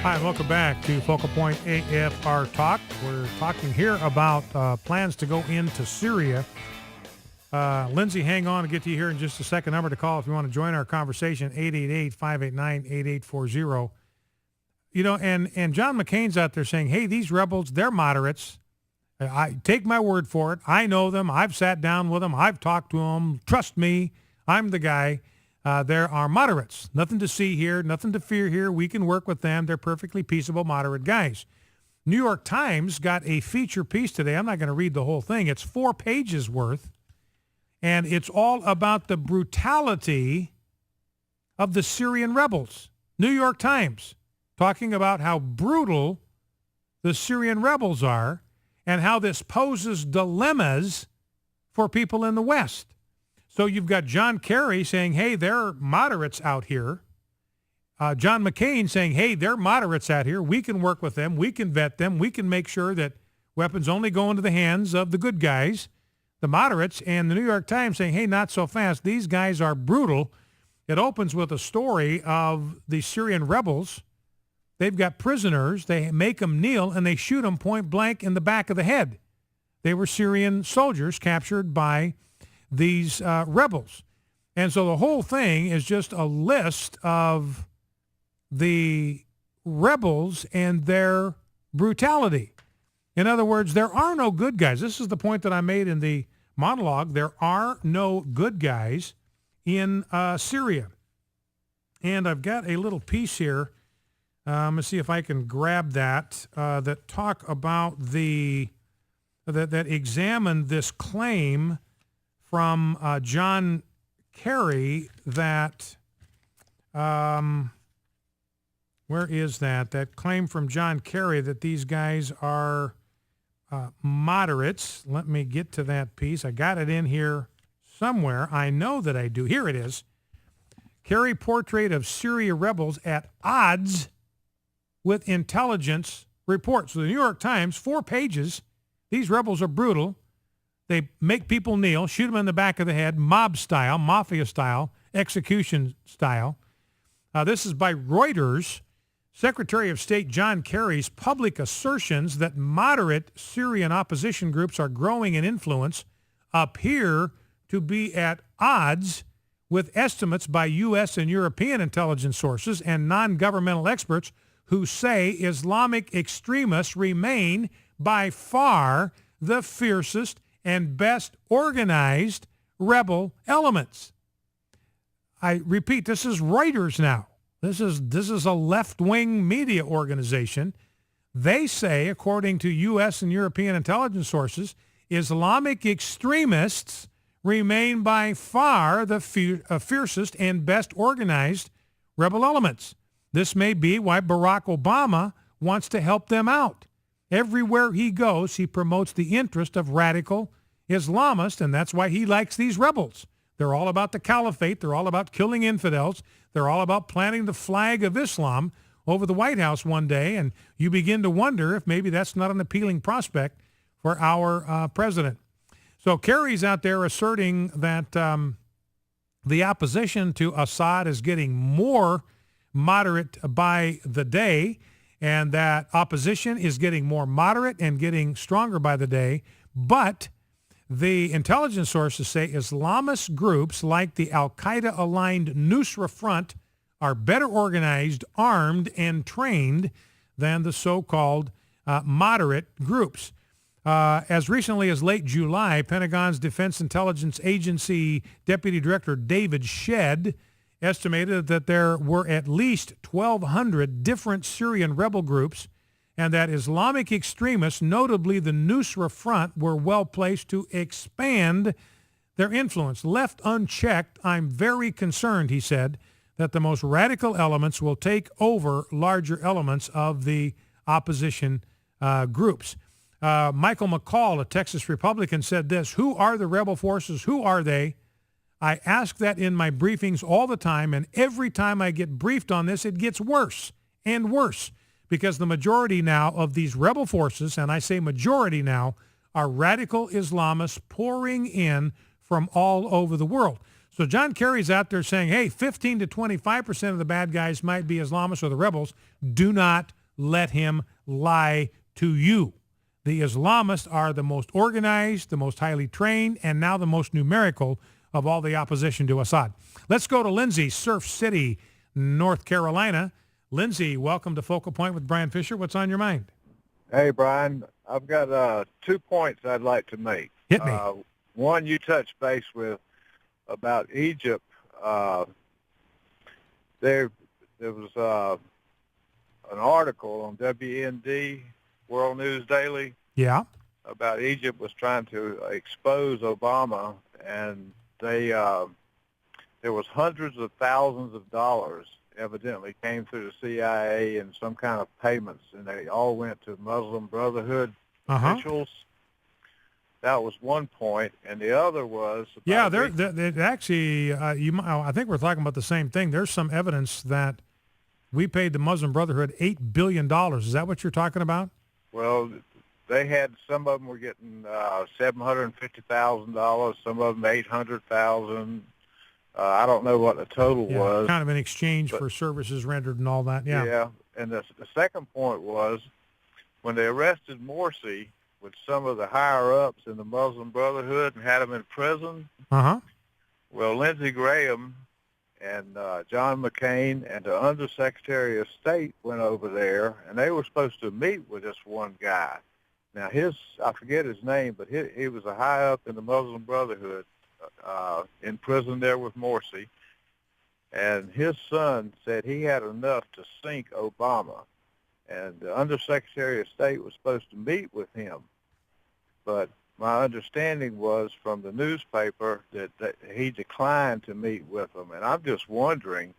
Hi, and welcome back to Focal Point AFR Talk. We're talking here about plans to go into Syria. Lindsay, hang on. I'll get to you here in just a second. Number to call if you want to join our conversation, 888-589-8840. You know, and John McCain's out there saying, hey, these rebels, they're moderates. I take my word for it. I know them. I've sat down with them. I've talked to them. Trust me, I'm the guy. There are moderates. Nothing to see here, nothing to fear here. We can work with them. They're perfectly peaceable, moderate guys. New York Times got a feature piece today. I'm not going to read the whole thing. It's 4 pages worth, and it's all about the brutality of the Syrian rebels. New York Times talking about how brutal the Syrian rebels are and how this poses dilemmas for people in the West. So you've got John Kerry saying, hey, they're moderates out here. John McCain saying, hey, they're moderates out here. We can work with them. We can vet them. We can make sure that weapons only go into the hands of the good guys, the moderates. And the New York Times saying, hey, not so fast. These guys are brutal. It opens with a story of the Syrian rebels. They've got prisoners. They make them kneel, and they shoot them point blank in the back of the head. They were Syrian soldiers captured by these rebels. And so the whole thing is just a list of the rebels and their brutality. In other words, there are no good guys. This is the point that I made in the monologue. There are no good guys in Syria. And I've got a little piece here. Let me see if I can grab that, that talk about that examine this claim from John Kerry that, where is that? That claim from John Kerry that these guys are moderates. Let me get to that piece. I got it in here somewhere. I know that I do. Here it is. Kerry portrait of Syria rebels at odds with intelligence reports. So the New York Times, 4 pages. These rebels are brutal. They make people kneel, shoot them in the back of the head, mob style, mafia style, execution style. This is by Reuters. Secretary of State John Kerry's public assertions that moderate Syrian opposition groups are growing in influence appear to be at odds with estimates by U.S. and European intelligence sources and non-governmental experts who say Islamic extremists remain by far the fiercest and best organized rebel elements. I repeat, this is Reuters now. This is a left-wing media organization. They say, according to U.S. and European intelligence sources, Islamic extremists remain by far the fiercest and best organized rebel elements. This may be why Barack Obama wants to help them out. Everywhere he goes, he promotes the interest of radical Islamists, and that's why he likes these rebels. They're all about the caliphate. They're all about killing infidels. They're all about planting the flag of Islam over the White House one day, and you begin to wonder if maybe that's not an appealing prospect for our president. So Kerry's out there asserting that the opposition to Assad is getting more moderate by the day, and that opposition is getting more moderate and getting stronger by the day. But the intelligence sources say Islamist groups like the al-Qaeda-aligned Nusra Front are better organized, armed, and trained than the so-called moderate groups. As recently as late July, Pentagon's Defense Intelligence Agency Deputy Director David Shedd estimated that there were at least 1,200 different Syrian rebel groups and that Islamic extremists, notably the Nusra Front, were well placed to expand their influence. Left unchecked, I'm very concerned, he said, that the most radical elements will take over larger elements of the opposition groups. Michael McCall, a Texas Republican, said this: "Who are the rebel forces? Who are they? I ask that in my briefings all the time, and every time I get briefed on this, it gets worse and worse, because the majority now of these rebel forces, and I say majority now, are radical Islamists pouring in from all over the world." So John Kerry's out there saying, hey, 15 to 25% of the bad guys might be Islamists or the rebels. Do not let him lie to you. The Islamists are the most organized, the most highly trained, and now the most numerical of all the opposition to Assad. Let's go to Lindsay, Surf City, North Carolina. Lindsay, welcome to Focal Point with Brian Fisher. What's on your mind? Hey, Brian. I've got 2 points I'd like to make. Hit me. One, you touched base with about Egypt. There was an article on WND, World News Daily, Yeah. about Egypt was trying to expose Obama, and there was hundreds of thousands of dollars evidently came through the CIA and some kind of payments, and they all went to Muslim Brotherhood officials. That was one point, and the other was they're actually. I think we're talking about the same thing. There's some evidence that we paid the Muslim Brotherhood $8 billion. Is that what you're talking about? Well, they had, some of them were getting $750,000, some of them $800,000. I don't know what the total was. Kind of an exchange for services rendered and all that. Yeah. Yeah, and the second point was when they arrested Morsi with some of the higher-ups in the Muslim Brotherhood and had them in prison. Well, Lindsey Graham and John McCain and the Undersecretary of State went over there, and they were supposed to meet with this one guy. Now, I forget his name, but he was a high-up in the Muslim Brotherhood in prison there with Morsi. And his son said he had enough to sink Obama. And the Undersecretary of State was supposed to meet with him. But my understanding was from the newspaper that he declined to meet with them. And I'm just wondering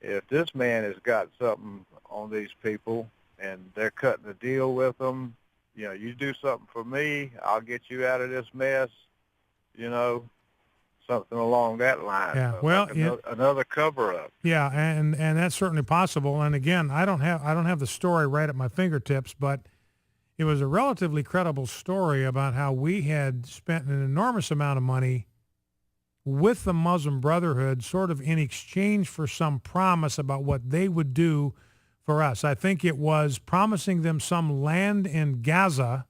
if this man has got something on these people and they're cutting a deal with them. You know, you do something for me, I'll get you out of this mess, you know, something along that line. Yeah, well, like another cover-up. Yeah, and that's certainly possible. And again, I don't have the story right at my fingertips, but it was a relatively credible story about how we had spent an enormous amount of money with the Muslim Brotherhood sort of in exchange for some promise about what they would do for us. I think it was promising them some land in Gaza,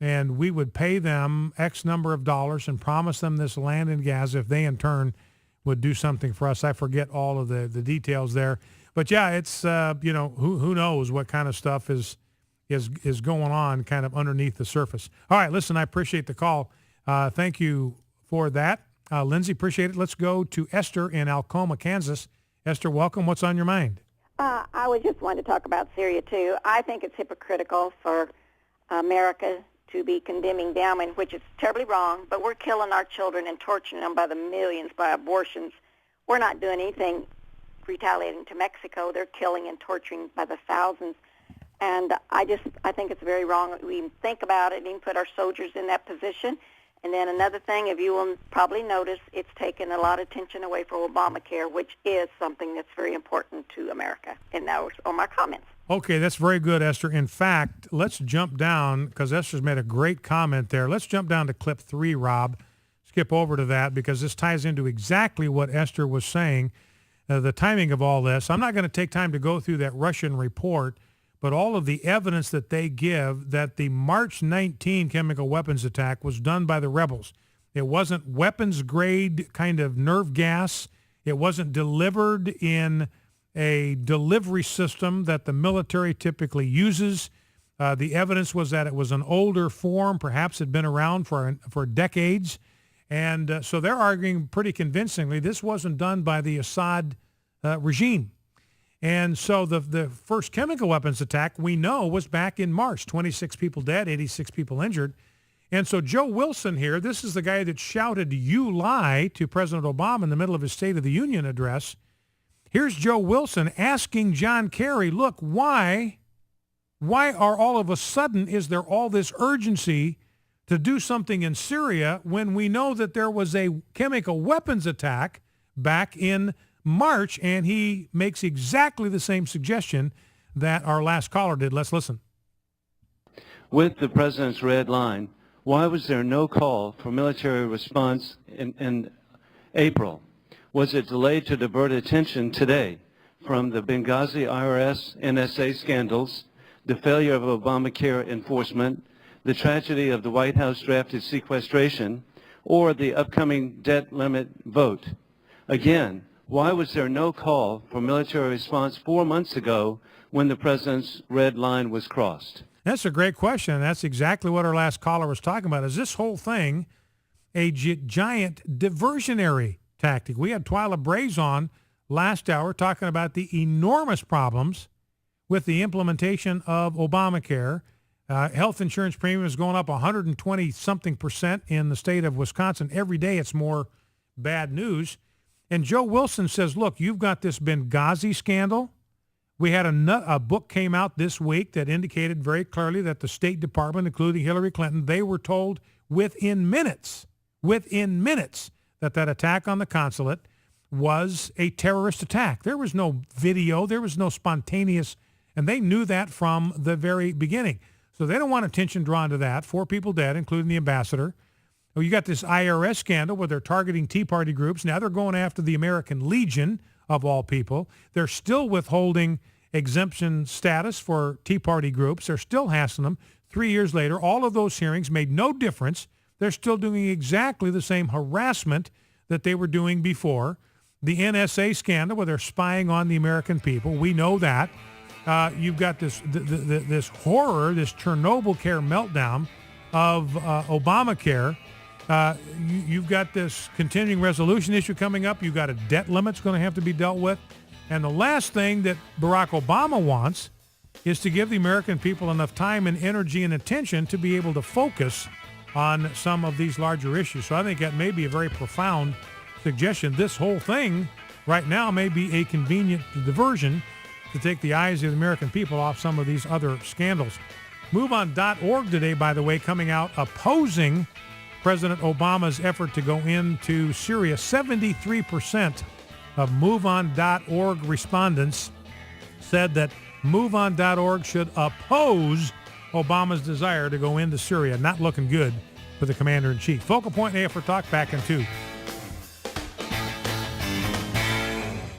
and we would pay them X number of dollars and promise them this land in Gaza if they in turn would do something for us. I forget all of the details there. But yeah, it's, who knows what kind of stuff is going on kind of underneath the surface. All right, listen, I appreciate the call. Thank you for that. Lindsay, appreciate it. Let's go to Esther in Alcoma, Kansas. Esther, welcome. What's on your mind? I would just want to talk about Syria, too. I think it's hypocritical for America to be condemning them, which is terribly wrong, but we're killing our children and torturing them by the millions by abortions. We're not doing anything retaliating to Mexico. They're killing and torturing by the thousands. And I think it's very wrong that we even think about it and even put our soldiers in that position. And then another thing, if you will probably notice, it's taken a lot of attention away from Obamacare, which is something that's very important to America. And those are my comments. Okay, that's very good, Esther. In fact, let's jump down, because Esther's made a great comment there. Let's jump down to clip 3, Rob. Skip over to that, because this ties into exactly what Esther was saying, the timing of all this. I'm not going to take time to go through that Russian report, but all of the evidence that they give that the March 19 chemical weapons attack was done by the rebels. It wasn't weapons-grade kind of nerve gas. It wasn't delivered in a delivery system that the military typically uses. The evidence was that it was an older form, perhaps had been around for decades. And so they're arguing pretty convincingly this wasn't done by the Assad regime. And so the first chemical weapons attack we know was back in March, 26 people dead, 86 people injured. And so Joe Wilson here, this is the guy that shouted, "You lie," to President Obama in the middle of his State of the Union address. Here's Joe Wilson asking John Kerry, look, why are all of a sudden, is there all this urgency to do something in Syria when we know that there was a chemical weapons attack back in March? And he makes exactly the same suggestion that our last caller did. Let's listen. With the president's red line, why was there no call for military response April. Was it delayed to divert attention today from the Benghazi IRS NSA scandals, the failure of Obamacare enforcement, the tragedy of the White House drafted sequestration, or the upcoming debt limit vote? Again, why was there no call for military response 4 months ago when the president's red line was crossed? That's a great question, and that's exactly what our last caller was talking about. Is this whole thing a giant diversionary tactic? We had Twyla Braze on last hour talking about the enormous problems with the implementation of Obamacare. Health insurance premium is going up 120-something% in the state of Wisconsin. Every day it's more bad news. And Joe Wilson says, look, you've got this Benghazi scandal. We had a book came out this week that indicated very clearly that the State Department, including Hillary Clinton, they were told within minutes, that attack on the consulate was a terrorist attack. There was no video. There was no spontaneous, and they knew that from the very beginning. So they don't want attention drawn to that. 4 people dead, including the ambassador. Well, you got this IRS scandal where they're targeting Tea Party groups. Now they're going after the American Legion, of all people. They're still withholding exemption status for Tea Party groups. They're still hassling them. 3 years later, all of those hearings made no difference. They're still doing exactly the same harassment that they were doing before. The NSA scandal where they're spying on the American people. We know that. You've got this horror, this Chernobyl care meltdown of Obamacare. You've got this continuing resolution issue coming up. You've got a debt limit that's going to have to be dealt with. And the last thing that Barack Obama wants is to give the American people enough time and energy and attention to be able to focus on some of these larger issues. So I think that may be a very profound suggestion. This whole thing right now may be a convenient diversion to take the eyes of the American people off some of these other scandals. MoveOn.org today, by the way, coming out opposing President Obama's effort to go into Syria. 73% of MoveOn.org respondents said that MoveOn.org should oppose Obama's desire to go into Syria. Not looking good for the commander-in-chief. Focal Point AFR Talk back in 2.